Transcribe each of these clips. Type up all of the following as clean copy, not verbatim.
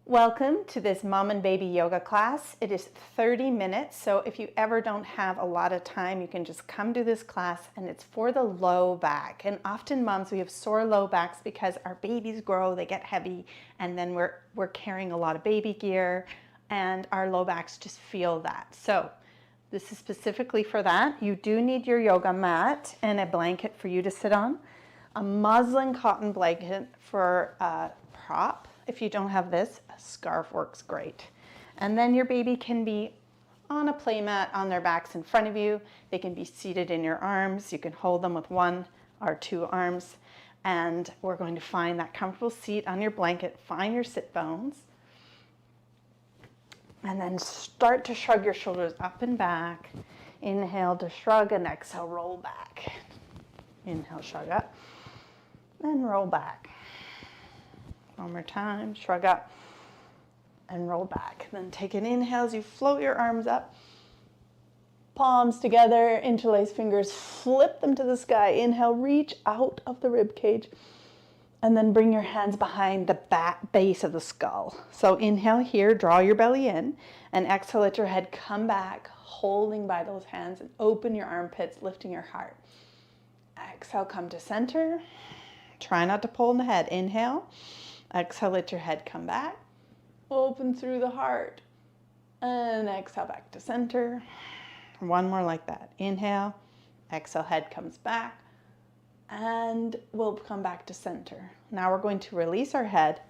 Welcome to this mom and baby yoga class. It is 30 minutes, so if you ever don't have a lot of time, you can just come to this class, and it's for the low back. And often moms, we have sore low backs because our babies grow, they get heavy, and then we're carrying a lot of baby gear, and our low backs just feel that. So this is specifically for that. You do need your yoga mat and a blanket for you to sit on, a muslin cotton blanket for a prop. If you don't have this, a scarf works great. And then your baby can be on a play mat on their backs in front of you. They can be seated in your arms. You can hold them with one or two arms. And we're going to find that comfortable seat on your blanket. Find your sit bones. And then start to shrug your shoulders up and back. Inhale to shrug and exhale, roll back. Inhale, shrug up, and roll back. One more time, shrug up and roll back. Then take an inhale as you float your arms up. Palms together, interlace fingers, flip them to the sky. Inhale, reach out of the rib cage. And then bring your hands behind the back base of the skull. So inhale here, draw your belly in. And exhale, let your head come back, holding by those hands, and open your armpits, lifting your heart. Exhale, come to center. Try not to pull in the head. Inhale. Exhale, let your head come back. Open through the heart. And exhale, back to center. One more like that. Inhale. Exhale, head comes back. And we'll come back to center. Now we're going to release our head,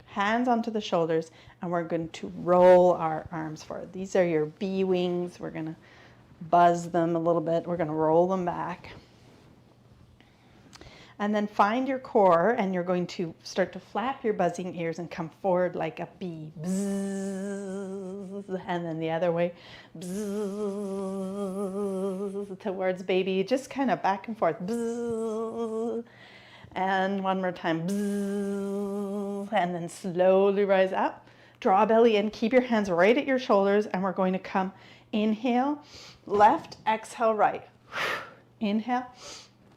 hands onto the shoulders, and we're going to roll our arms forward. These are your bee wings. We're going to buzz them a little bit. We're going to roll them back. And then find your core, and you're going to start to flap your buzzing ears and come forward like a bee. Bzzz. And then the other way. Bzzz. Towards baby. Just kind of back and forth. Bzzz. And one more time. Bzzz. And then slowly rise up. Draw belly in. Keep your hands right at your shoulders. And we're going to come. Inhale. Left. Exhale. Right. Inhale.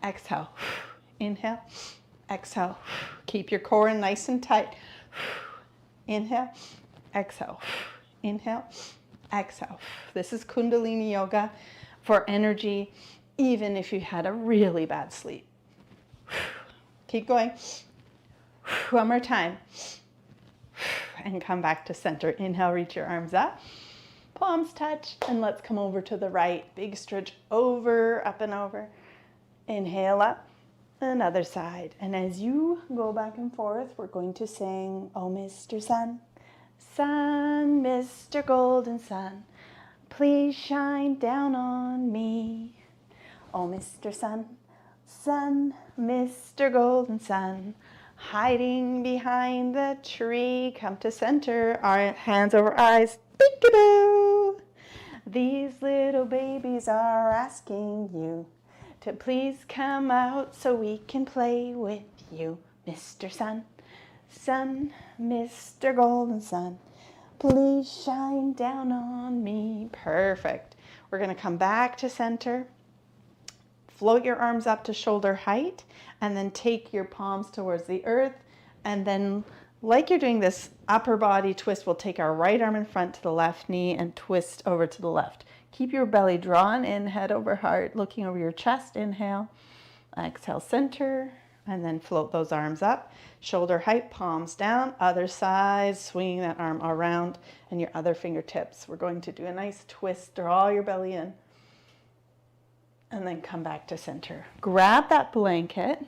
Exhale. Inhale, exhale. Keep your core nice and tight. Inhale, exhale. Inhale, exhale. This is Kundalini Yoga for energy, even if you had a really bad sleep. Keep going. One more time. And come back to center. Inhale, reach your arms up. Palms touch, and let's come over to the right. Big stretch over, up and over. Inhale up. Another side. And as you go back and forth, we're going to sing, "Oh, Mr. Sun, Sun, Mr. Golden Sun, please shine down on me. Oh, Mr. Sun, Sun, Mr. Golden Sun, hiding behind the tree, come to center, our hands over eyes, peekaboo. These little babies are asking you to please come out so we can play with you. Mr. Sun, Sun, Mr. Golden Sun, please shine down on me." Perfect. We're going to come back to center. Float your arms up to shoulder height, and then take your palms towards the earth. And then, like you're doing this upper body twist, we'll take our right arm in front to the left knee and twist over to the left. Keep your belly drawn in, head over heart, looking over your chest. Inhale, exhale, center, and then float those arms up. Shoulder height, palms down, other side, swinging that arm around, and your other fingertips. We're going to do a nice twist, draw your belly in, and then come back to center. Grab that blanket,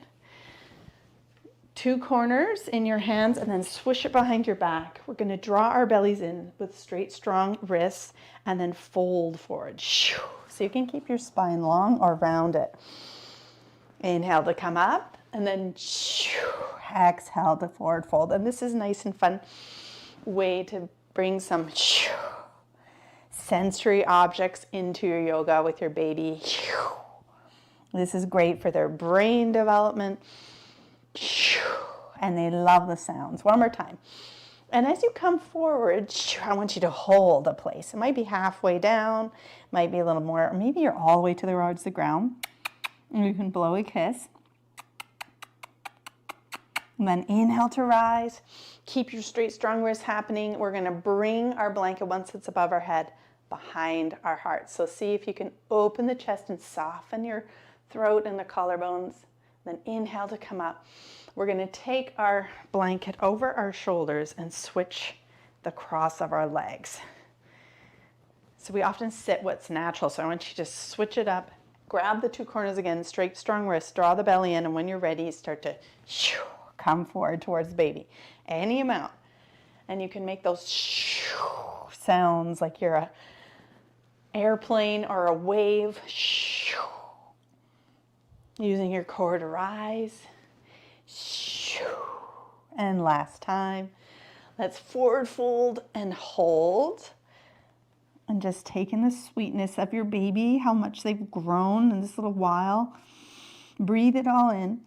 two corners in your hands, and then swish it behind your back. We're going to draw our bellies in with straight, strong wrists, and then fold forward. So you can keep your spine long or round it. Inhale to come up, and then exhale to forward fold. And this is a nice and fun way to bring some sensory objects into your yoga with your baby. This is great for their brain development. And they love the sounds. One more time. And as you come forward, I want you to hold a place. It might be halfway down, might be a little more, or maybe you're all the way towards the ground. And you can blow a kiss. And then inhale to rise. Keep your straight, strong wrists happening. We're going to bring our blanket once it's above our head behind our heart. So see if you can open the chest and soften your throat and the collarbones. Then inhale to come up. We're going to take our blanket over our shoulders and switch the cross of our legs. So we often sit what's natural. So I want you to just switch it up. Grab the two corners again, straight, strong wrists, draw the belly in, and when you're ready, start to come forward towards baby. Any amount. And you can make those sounds like you're an airplane or a wave. Using your core to rise. And last time. Let's forward fold and hold. And just taking the sweetness of your baby, how much they've grown in this little while. Breathe it all in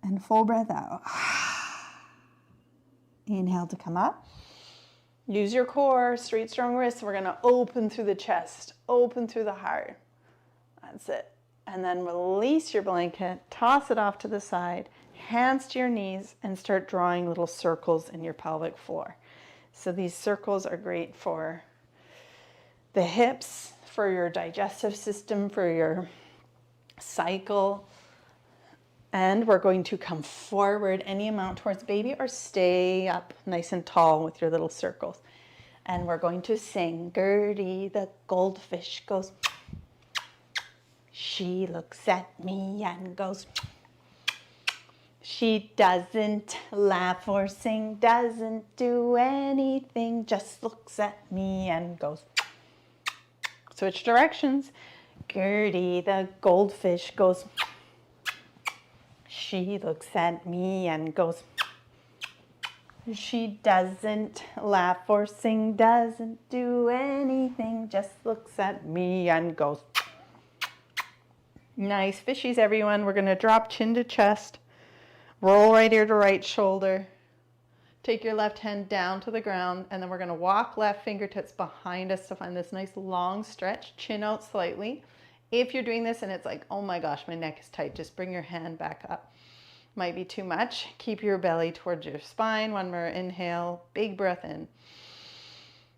and full breath out. Inhale to come up. Use your core, straight, strong wrists. We're going to open through the chest, open through the heart. That's it. And then release your blanket, toss it off to the side, hands to your knees, and start drawing little circles in your pelvic floor. So these circles are great for the hips, for your digestive system, for your cycle. And we're going to come forward any amount towards baby or stay up nice and tall with your little circles. And we're going to sing, Gertie the goldfish goes, she looks at me and goes, she doesn't laugh or sing, doesn't do anything, just looks at me and goes. Switch directions. Gertie the goldfish goes, she looks at me and goes, she doesn't laugh or sing, doesn't do anything, just looks at me and goes. Nice fishies, everyone. We're going to drop chin to chest, roll right ear to right shoulder. Take your left hand down to the ground, and then we're going to walk left fingertips behind us to find this nice long stretch, chin out slightly. If you're doing this and it's like, oh my gosh, my neck is tight, just bring your hand back up. Might be too much. Keep your belly towards your spine. One more inhale, big breath in.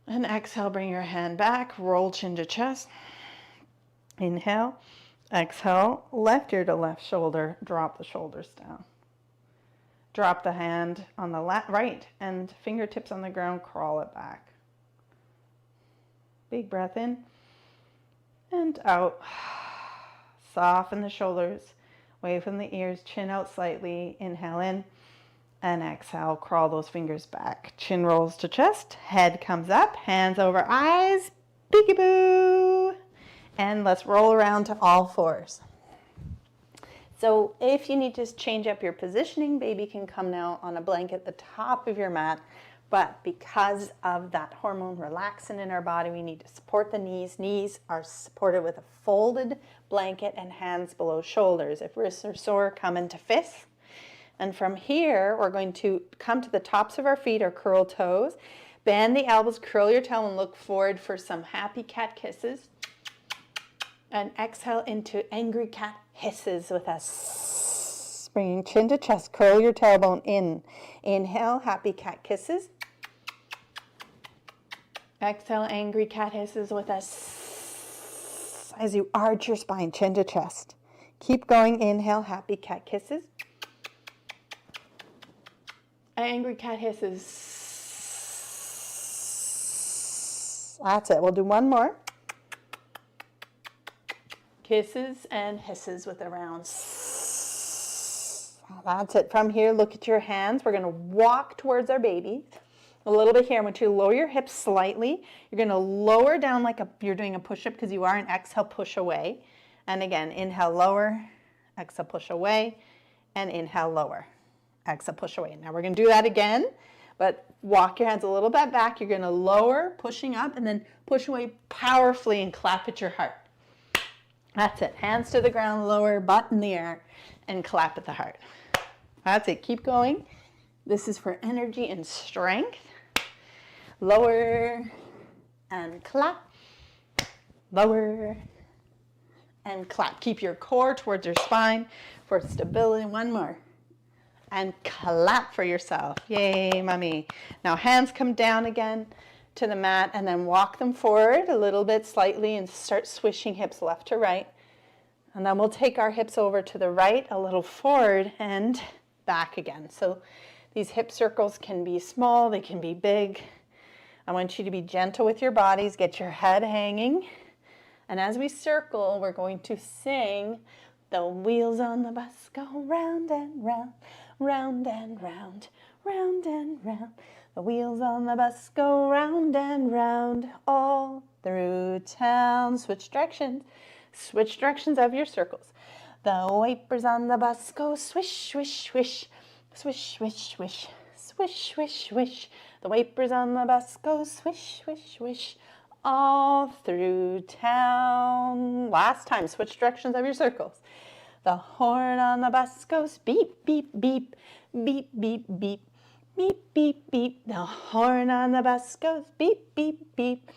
And exhale, bring your hand back, roll chin to chest. Inhale, exhale, left ear to left shoulder, drop the shoulders down. Drop the hand on the right and fingertips on the ground, crawl it back. Big breath in and out. Soften the shoulders, away from the ears, chin out slightly. Inhale in and exhale, crawl those fingers back. Chin rolls to chest, head comes up, hands over eyes, peekaboo. And let's roll around to all fours. So if you need to change up your positioning, baby can come now on a blanket at the top of your mat. But because of that hormone relaxant in our body, we need to support the knees. Knees are supported with a folded blanket and hands below shoulders. If wrists are sore, come into fists. And from here, we're going to come to the tops of our feet or curl toes. Bend the elbows, curl your tail, and look forward for some happy cat kisses. And exhale into angry cat hisses with us. Bringing chin to chest, curl your tailbone in. Inhale, happy cat kisses. Exhale, angry cat hisses with us. As you arch your spine, chin to chest. Keep going, inhale, happy cat kisses. Angry cat hisses. That's it, we'll do one more. Kisses and hisses with a round. That's it. From here, look at your hands. We're going to walk towards our baby. A little bit here. I want you to lower your hips slightly. You're going to lower down like you're doing a push-up because you are, and exhale, push away. And again, inhale, lower. Exhale, push away. And inhale, lower. Exhale, push away. Now we're going to do that again, but walk your hands a little bit back. You're going to lower, pushing up, and then push away powerfully and clap at your heart. That's it. Hands to the ground, lower, butt in the air, and clap at the heart. That's it. Keep going. This is for energy and strength. Lower and clap. Lower and clap. Keep your core towards your spine for stability. One more. and clap for yourself. Yay, mommy. Now hands come down again to the mat and then walk them forward a little bit slightly and start swishing hips left to right. And then we'll take our hips over to the right, a little forward and back again. So these hip circles can be small, they can be big. I want you to be gentle with your bodies, get your head hanging. And as we circle, we're going to sing, the wheels on the bus go round and round, round and round, round and round. The wheels on the bus go round and round, all through town. Switch directions of your circles. The wipers on the bus go swish, swish, swish, swish, swish, swish, swish, swish, swish. The wipers on the bus go swish, swish, swish, all through town. Last time, switch directions of your circles. The horn on the bus goes beep, beep, beep, beep, beep, beep, beep, beep, beep. The horn on the bus goes beep, beep, beep,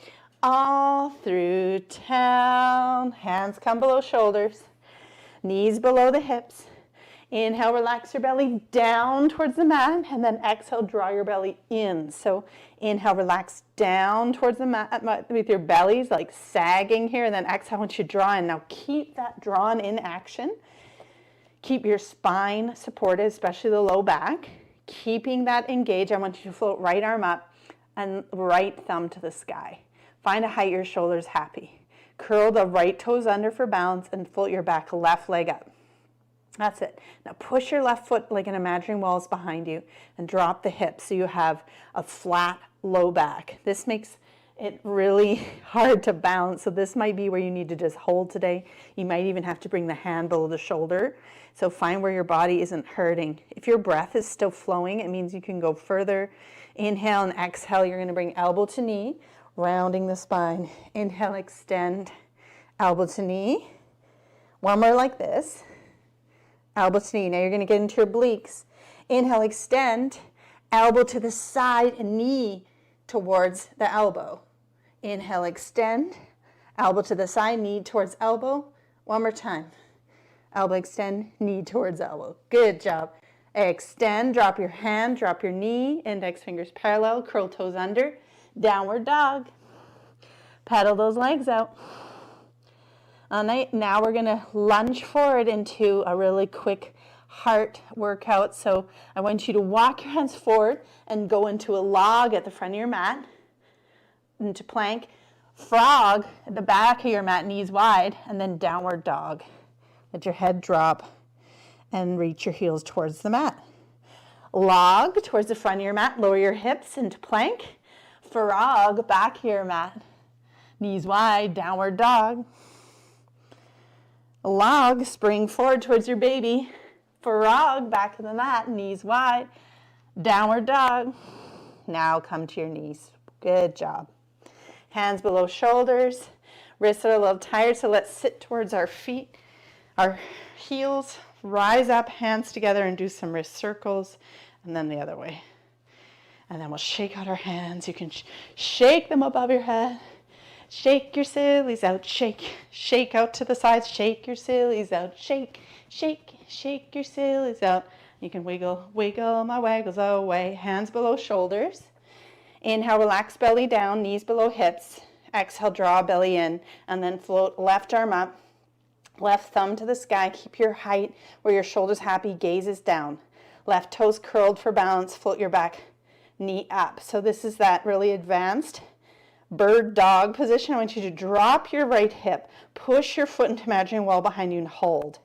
all through town. Hands come below shoulders, knees below the hips. Inhale, relax your belly down towards the mat, and then exhale, draw your belly in. So inhale, relax down towards the mat with your bellies like sagging here, and then exhale, I want you to draw in. Now keep that drawn in action. Keep your spine supported, especially the low back. Keeping that engaged, I want you to float right arm up and right thumb to the sky. Find a height your shoulders happy. Curl the right toes under for balance and float your back left leg up. That's it. Now push your left foot like an imaginary wall is behind you and drop the hips so you have a flat low back. This makes it really hard to balance, so this might be where you need to just hold today. You might even have to bring the hand below the shoulder. So find where your body isn't hurting. If your breath is still flowing, it means you can go further. Inhale and exhale, you're going to bring elbow to knee, rounding the spine. Inhale, extend, elbow to knee. One more like this. Elbow to knee. Now you're going to get into your obliques. Inhale, extend, elbow to the side and knee towards the elbow. Inhale, extend, elbow to the side, knee towards elbow. One more time. Elbow, extend, knee towards elbow. Good job. Extend, drop your hand, drop your knee, index fingers parallel, curl toes under, downward dog. Pedal those legs out. Now we're going to lunge forward into a really quick heart workout. So I want you to walk your hands forward and go into a log at the front of your mat, into plank, frog at the back of your mat, knees wide, and then downward dog. Let your head drop and reach your heels towards the mat. Log towards the front of your mat, lower your hips into plank. Frog, back of your mat, knees wide, downward dog. Log, spring forward towards your baby. Frog, back of the mat, knees wide, downward dog. Now come to your knees. Good job. Hands below shoulders. Wrists are a little tired, so let's sit towards our feet, our heels. Rise up, hands together, and do some wrist circles, and then the other way. And then we'll shake out our hands. You can shake them above your head. Shake your sillies out, shake, shake out to the sides, shake your sillies out, shake, shake, shake your sillies out. You can wiggle, wiggle my waggles away, hands below shoulders. Inhale, relax belly down, knees below hips. Exhale, draw belly in, and then float left arm up, left thumb to the sky. Keep your height where your shoulders happy, gaze is down. Left toes curled for balance, float your back knee up. So this is that really advanced bird dog position. I want you to drop your right hip, push your foot into imaginary wall behind you and hold.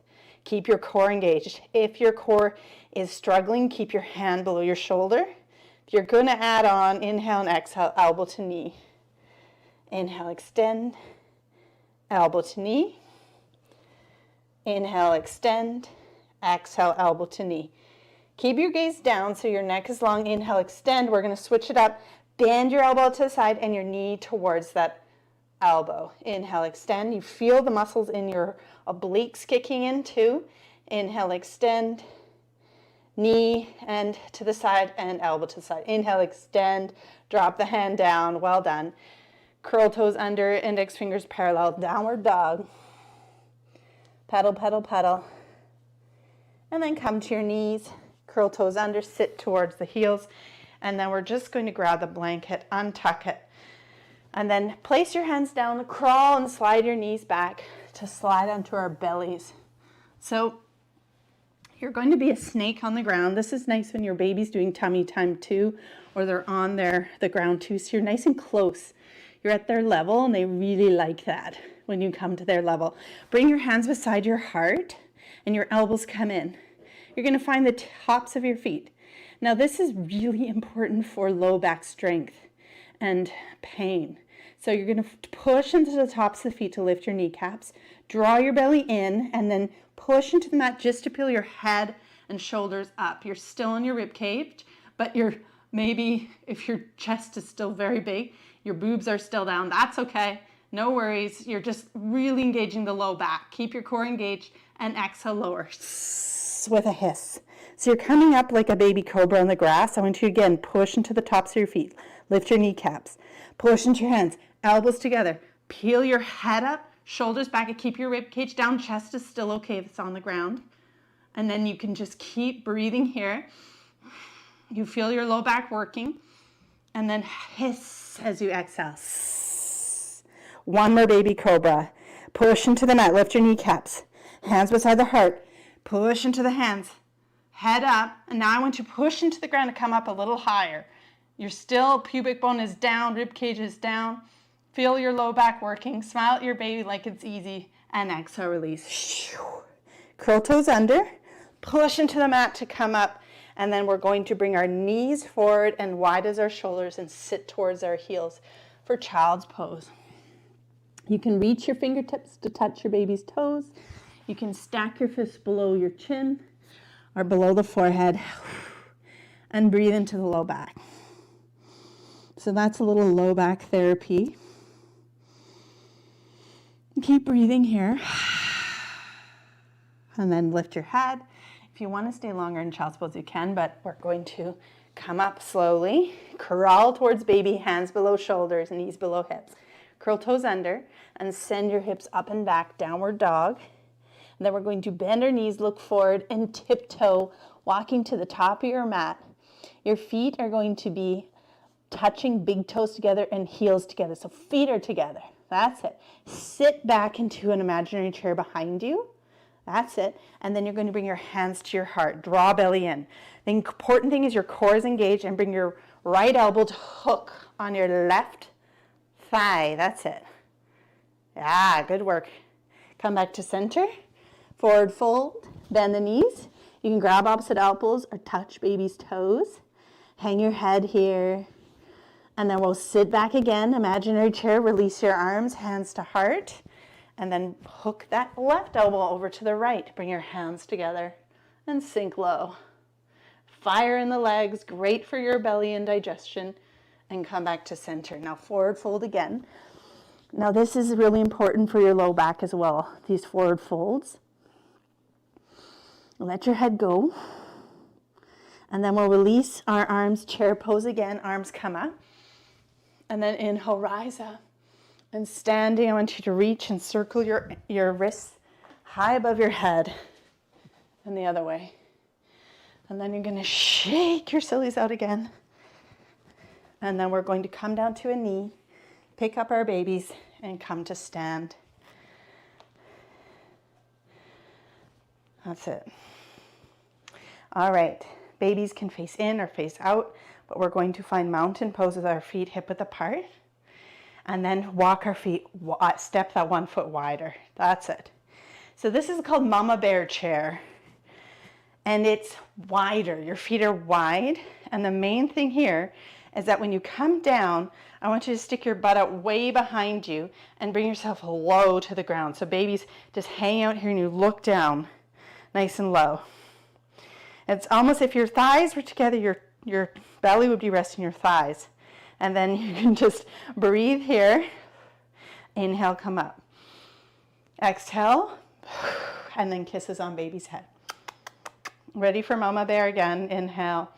Keep your core engaged. If your core is struggling, keep your hand below your shoulder. If you're going to add on, inhale and exhale, elbow to knee. Inhale, extend, elbow to knee. Inhale, extend, exhale, elbow to knee. Keep your gaze down so your neck is long. Inhale, extend. We're going to switch it up. Bend your elbow to the side and your knee towards that elbow. Inhale, extend. You feel the muscles in your obliques kicking in too. Inhale, extend. Knee and to the side and elbow to the side. Inhale, extend. Drop the hand down. Well done. Curl toes under, index fingers parallel. Downward dog. Pedal, pedal, pedal. And then come to your knees. curl toes under, sit towards the heels, and then we're just going to grab the blanket, untuck it, and then place your hands down, crawl and slide your knees back to slide onto our bellies. So you're going to be a snake on the ground. This is nice when your baby's doing tummy time too, or they're on the ground too, so you're nice and close. You're at their level, and they really like that when you come to their level. Bring your hands beside your heart, and your elbows come in. You're going to find the tops of your feet. Now this is really important for low back strength and pain. So you're going to push into the tops of the feet to lift your kneecaps, draw your belly in, and then push into the mat just to peel your head and shoulders up. You're still in your rib cage, but you're maybe, if your chest is still very big, your boobs are still down. That's okay. No worries. You're just really engaging the low back. Keep your core engaged and exhale lower with a hiss. So you're coming up like a baby cobra on the grass. I want you to again push into the tops of your feet. Lift your kneecaps. Push into your hands. Elbows together. Peel your head up. Shoulders back and keep your rib cage down. Chest is still okay if it's on the ground. And then you can just keep breathing here. You feel your low back working. And then hiss as you exhale. One more baby cobra. Push into the mat. Lift your kneecaps. Hands beside the heart. Push into the hands. Head up. And now I want you to push into the ground and come up a little higher. You're still, pubic bone is down, rib cage is down. Feel your low back working. Smile at your baby like it's easy. And exhale, release. Curl toes under. Push into the mat to come up. And then we're going to bring our knees forward and wide as our shoulders and sit towards our heels for child's pose. You can reach your fingertips to touch your baby's toes. You can stack your fists below your chin or below the forehead and breathe into the low back. So that's a little low back therapy. Keep breathing here. And then lift your head. If you want to stay longer in child's pose, you can, but we're going to come up slowly. Crawl towards baby, hands below shoulders, knees below hips. Curl toes under and send your hips up and back, downward dog. And then we're going to bend our knees, look forward, and tiptoe, walking to the top of your mat. Your feet are going to be touching big toes together and heels together. So feet are together. That's it. Sit back into an imaginary chair behind you. That's it. And then you're going to bring your hands to your heart. Draw belly in. The important thing is your core is engaged, and bring your right elbow to hook on your left thigh. That's it. Yeah, good work. Come back to center. Forward fold. Bend the knees. You can grab opposite elbows or touch baby's toes. Hang your head here. And then we'll sit back again. Imaginary chair. Release your arms. Hands to heart. And then hook that left elbow over to the right. Bring your hands together and sink low. Fire in the legs, great for your belly and digestion. And come back to center. Now forward fold again. Now this is really important for your low back as well, these forward folds. Let your head go. And then we'll release our arms, chair pose again, arms come up. And then inhale, rise up. And standing, I want you to reach and circle your wrists high above your head and the other way. And then you're going to shake your sillies out again. And then we're going to come down to a knee, pick up our babies, and come to stand. That's it. All right, babies can face in or face out, but we're going to find mountain pose with our feet hip width apart. And then walk our feet, step that 1 foot wider. That's it. So this is called Mama Bear Chair. And it's wider. Your feet are wide. And the main thing here is that when you come down, I want you to stick your butt out way behind you and bring yourself low to the ground. So babies just hang out here and you look down nice and low. It's almost if your thighs were together, your belly would be resting your thighs. And then you can just breathe here. Inhale, come up. Exhale, and then kisses on baby's head. Ready for Mama Bear again. Inhale,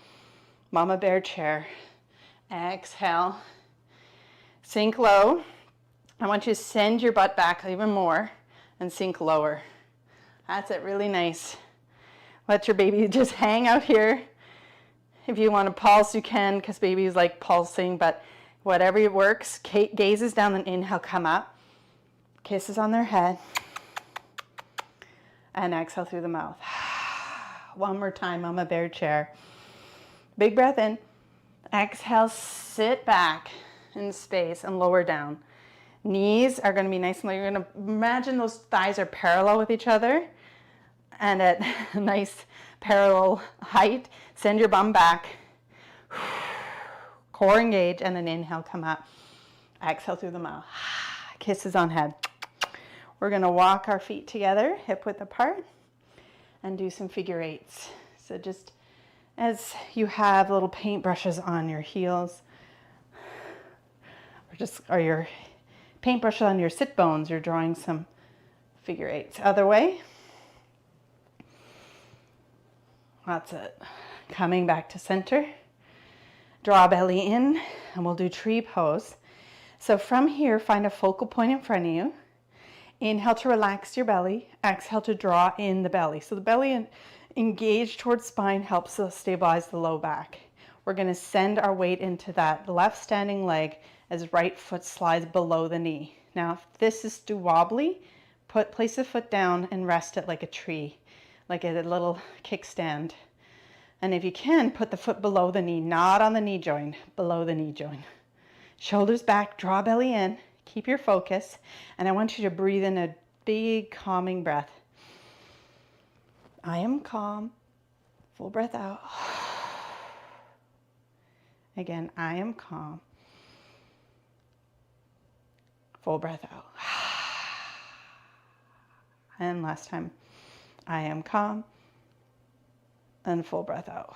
Mama Bear Chair. Exhale, sink low. I want you to send your butt back even more and sink lower. That's it, really nice. Let your baby just hang out here. If you want to pulse, you can, because baby's like pulsing, but whatever works. Gazes down, and inhale, come up. Kisses on their head. And exhale through the mouth. One more time, Mama Bear chair. Big breath in. Exhale, sit back in space and lower down. Knees are going to be nice and low. You're going to imagine those thighs are parallel with each other and at a nice parallel height. Send your bum back. Core engage, and then inhale, come up. Exhale through the mouth. Kisses on head. We're going to walk our feet together, hip width apart, and do some figure eights. So just as you have little paintbrushes on your heels, or your paintbrush on your sit bones, you're drawing some figure eights. Other way. That's it. Coming back to center. Draw belly in, and we'll do tree pose. So from here, find a focal point in front of you. Inhale to relax your belly. Exhale to draw in the belly. So the belly engaged towards spine helps us stabilize the low back. We're going to send our weight into that left standing leg as right foot slides below the knee. Now, if this is too wobbly, place the foot down and rest it like a tree, like a little kickstand. And if you can, put the foot below the knee, not on the knee joint, below the knee joint. Shoulders back, draw belly in, keep your focus, and I want you to breathe in a big calming breath. I am calm. Full breath out. Again, I am calm. Full breath out. And last time, I am calm. And full breath out.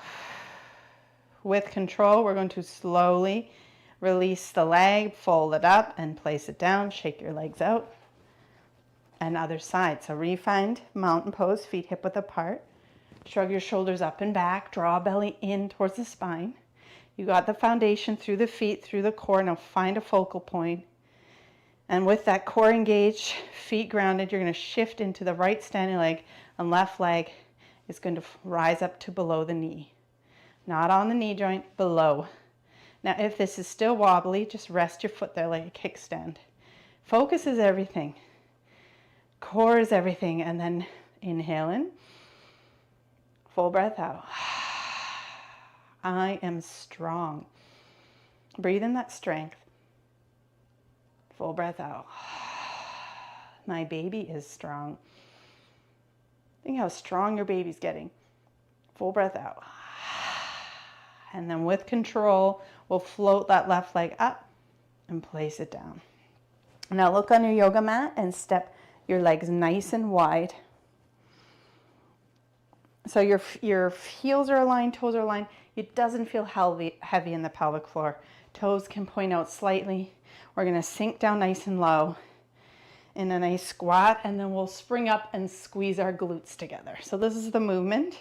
With control, we're going to slowly release the leg, fold it up, and place it down. Shake your legs out. And other side. So refind mountain pose, feet hip width apart. Shrug your shoulders up and back. Draw belly in towards the spine. You got the foundation through the feet, through the core. Now find a focal point. And with that core engaged, feet grounded, you're going to shift into the right standing leg, and left leg is going to rise up to below the knee. Not on the knee joint, below. Now if this is still wobbly, just rest your foot there like a kickstand. Focus is everything. Core is everything. And then inhale in. Full breath out. I am strong. Breathe in that strength. Full breath out. My baby is strong. Think how strong your baby's getting. Full breath out. And then with control, we'll float that left leg up and place it down. Now look on your yoga mat and step your legs nice and wide. So your heels are aligned, toes are aligned. It doesn't feel heavy in the pelvic floor. Toes can point out slightly. We're going to sink down nice and low in a nice squat, and then we'll spring up and squeeze our glutes together. So this is the movement.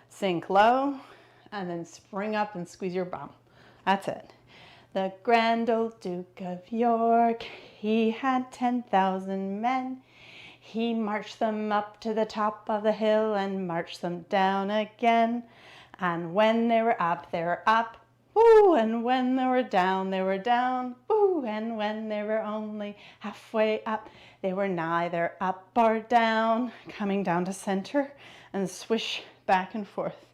Sink low, and then spring up and squeeze your bum. That's it. The Grand Old Duke of York, he had 10,000 men. He marched them up to the top of the hill and marched them down again. And when they were up, woo, and when they were down, woo, and when they were only halfway up, they were neither up or down. Coming down to center and swish back and forth.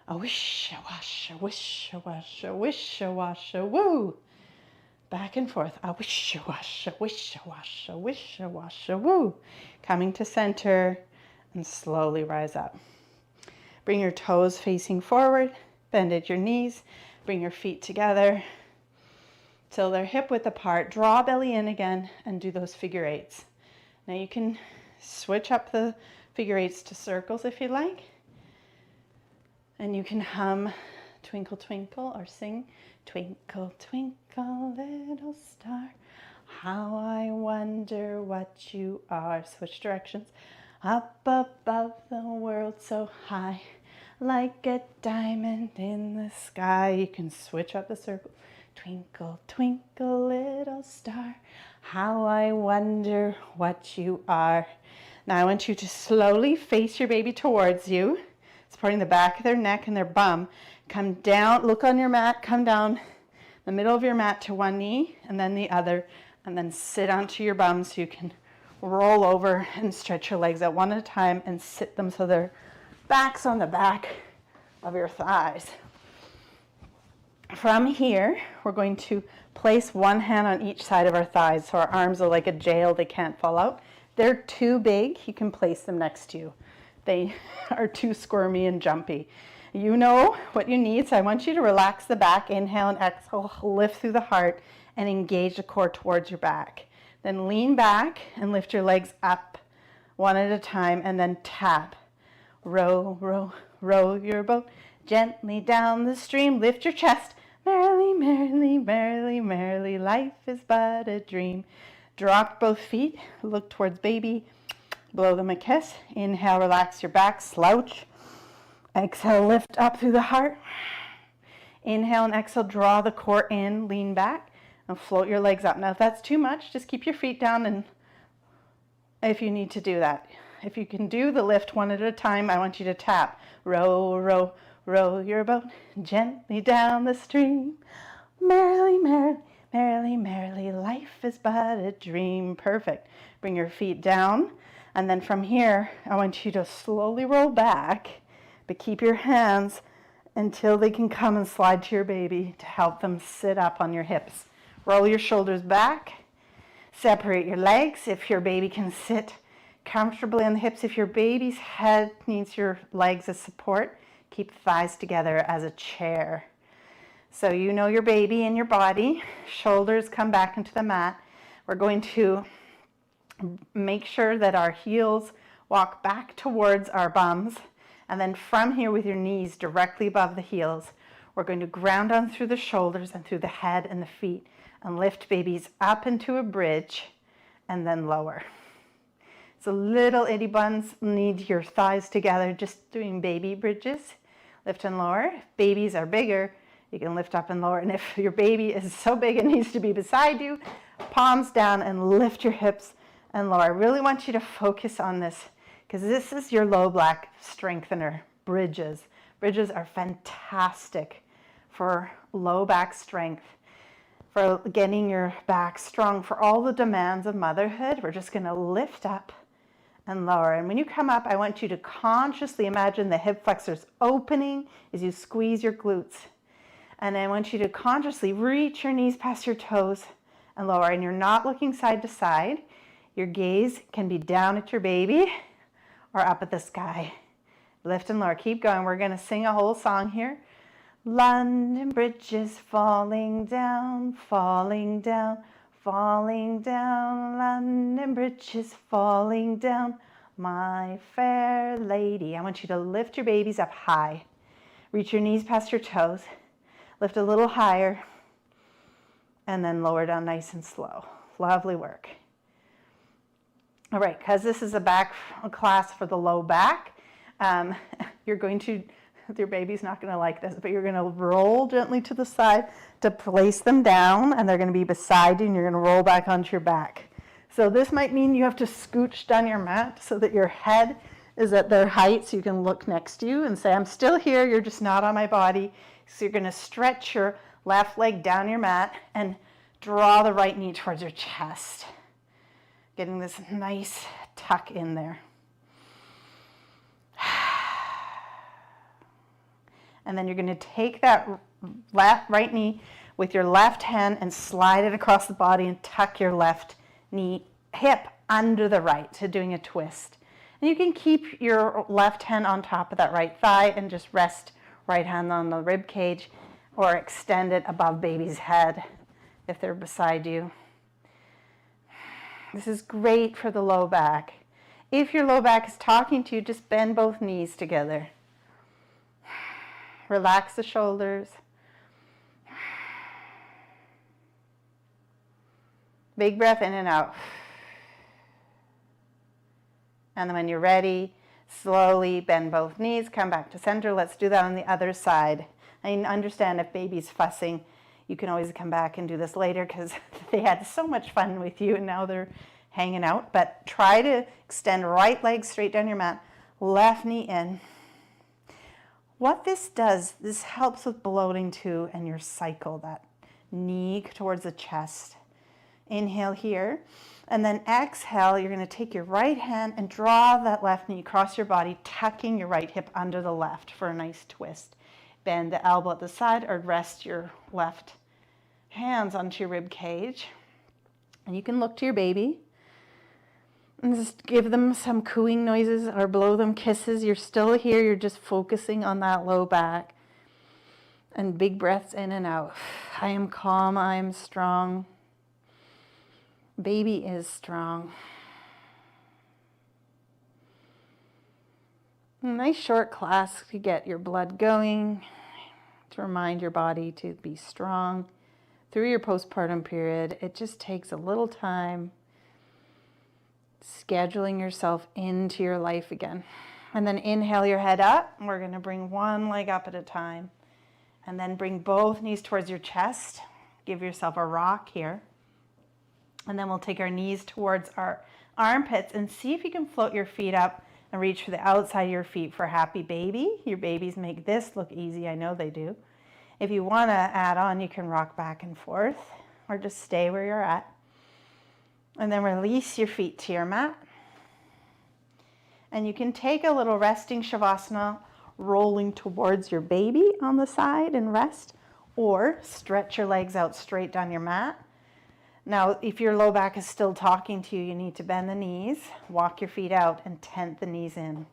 A wish, a wash, a wish, a wash, a wish, a wash, a woo. Back and forth. A wish, a wash, a wish, a wash, a wish, a wash, a woo. Coming to center and slowly rise up. Bring your toes facing forward. Bend at your knees. Bring your feet together till they're hip width apart. Draw belly in again and do those figure eights. Now you can switch up the figure eights to circles if you like. And you can hum Twinkle Twinkle or sing Twinkle Twinkle Little Star, how I wonder what you are. Switch directions. Up above the world so high, like a diamond in the sky. You can switch up the circle. Twinkle, twinkle, little star, how I wonder what you are. Now I want you to slowly face your baby towards you. supporting the back of their neck and their bum. Come down, look on your mat, come down the middle of your mat to one knee and then the other, and then sit onto your bum so you can roll over and stretch your legs out one at a time and sit them so their back's on the back of your thighs. From here, we're going to place one hand on each side of our thighs so our arms are like a jail, they can't fall out. They're too big, you can place them next to you. They are too squirmy and jumpy. You know what you need, so I want you to relax the back, inhale and exhale, lift through the heart and engage the core towards your back. Then lean back and lift your legs up one at a time and then tap. Row, row, row your boat gently down the stream. Lift your chest. Merrily, merrily, merrily, merrily, life is but a dream. Drop both feet, look towards baby, blow them a kiss. Inhale, relax your back, slouch. Exhale, lift up through the heart. Inhale and exhale, draw the core in, lean back, and float your legs up. Now, if that's too much, just keep your feet down, and if you need to do that. If you can do the lift one at a time, I want you to tap. Row, row, row your boat gently down the stream. Merrily, merrily, merrily, merrily, life is but a dream. Perfect. Bring your feet down, and then from here, I want you to slowly roll back, but keep your hands until they can come and slide to your baby to help them sit up on your hips. Roll your shoulders back, separate your legs if your baby can sit comfortably on the hips. If your baby's head needs your legs as support, keep the thighs together as a chair. So you know your baby and your body. Shoulders come back into the mat. We're going to make sure that our heels walk back towards our bums, and then from here with your knees directly above the heels, we're going to ground on through the shoulders and through the head and the feet and lift babies up into a bridge and then lower. So little itty buns need your thighs together, just doing baby bridges, lift and lower. If babies are bigger, you can lift up and lower. And if your baby is so big it needs to be beside you, palms down and lift your hips and lower. I really want you to focus on this because this is your low back strengthener, bridges. Bridges are fantastic for low back strength, for getting your back strong, for all the demands of motherhood. We're just going to lift up and lower. And when you come up, I want you to consciously imagine the hip flexors opening as you squeeze your glutes. And I want you to consciously reach your knees past your toes and lower. And you're not looking side to side. Your gaze can be down at your baby or up at the sky. Lift and lower. Keep going. We're going to sing a whole song here. London Bridge is falling down, falling down, falling down. London Bridge is falling down, my fair lady. I want you to lift your babies up high. Reach your knees past your toes. Lift a little higher. And then lower down nice and slow. Lovely work. All right, because this is a back class for the low back, you're going to, your baby's not going to like this, but you're going to roll gently to the side to place them down, and they're going to be beside you, and you're going to roll back onto your back. So this might mean you have to scooch down your mat so that your head is at their height so you can look next to you and say, I'm still here, you're just not on my body. So you're going to stretch your left leg down your mat and draw the right knee towards your chest. Getting this nice tuck in there. And then you're going to take that right knee with your left hand and slide it across the body and tuck your left knee hip under the right, so doing a twist. And you can keep your left hand on top of that right thigh and just rest right hand on the rib cage or extend it above baby's head if they're beside you. This is great for the low back. If your low back is talking to you, just bend both knees together. Relax the shoulders. Big breath in and out. And then when you're ready, slowly bend both knees, come back to center. Let's do that on the other side. I understand if baby's fussing, you can always come back and do this later because they had so much fun with you and now they're hanging out. But try to extend right leg straight down your mat, left knee in. What this does, this helps with bloating too, and your cycle, that knee towards the chest. Inhale here, and then exhale, you're gonna take your right hand and draw that left knee across your body, tucking your right hip under the left for a nice twist. Bend the elbow at the side or rest your left hands onto your rib cage. And you can look to your baby and just give them some cooing noises or blow them kisses. You're still here, you're just focusing on that low back. And big breaths in and out. I am calm, I am strong. Baby is strong. A nice short class to get your blood going, to remind your body to be strong through your postpartum period. It just takes a little time scheduling yourself into your life again. And then inhale your head up. We're going to bring one leg up at a time. And then bring both knees towards your chest. Give yourself a rock here. And then we'll take our knees towards our armpits and see if you can float your feet up and reach for the outside of your feet for happy baby. Your babies make this look easy. I know they do. If you want to add on, you can rock back and forth or just stay where you're at. And then release your feet to your mat. And you can take a little resting Shavasana, rolling towards your baby on the side and rest, or stretch your legs out straight down your mat. Now, if your low back is still talking to you, you need to bend the knees, walk your feet out, and tent the knees in.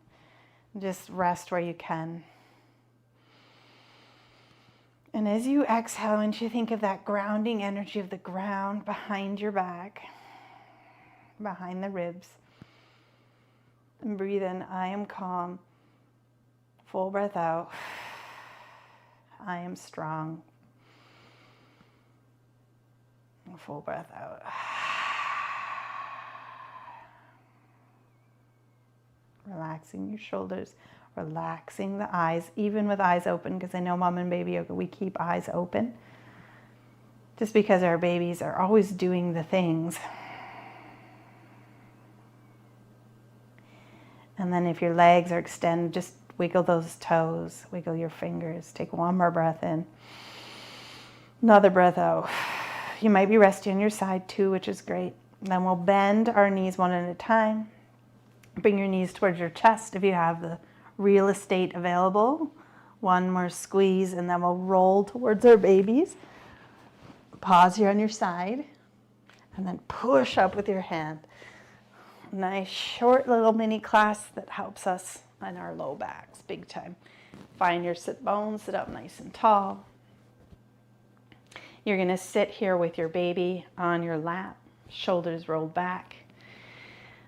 Just rest where you can. And as you exhale, I want you to think of that grounding energy of the ground behind your back, behind the ribs. And breathe in, I am calm. Full breath out. I am strong. Full breath out. Relaxing your shoulders, relaxing the eyes, even with eyes open, because I know mom and baby yoga, we keep eyes open. Just because our babies are always doing the things. And then if your legs are extended, just wiggle those toes, wiggle your fingers. Take one more breath in. Another breath out. You might be resting on your side too, which is great. Then we'll bend our knees one at a time. Bring your knees towards your chest if you have the real estate available. One more squeeze, and then we'll roll towards our babies. Pause here on your side, and then push up with your hand. Nice short little mini class that helps us on our low backs big time. Find your sit bones, sit up nice and tall. You're going to sit here with your baby on your lap, shoulders rolled back.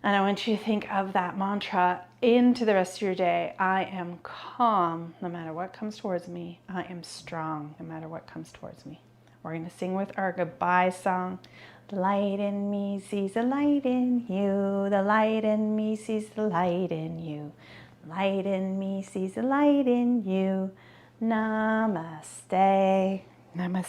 And I want you to think of that mantra into the rest of your day. I am calm no matter what comes towards me. I am strong no matter what comes towards me. We're going to sing with our goodbye song. The light in me sees the light in you. The light in me sees the light in you. The light in me sees the light in you. Namaste. Namaste.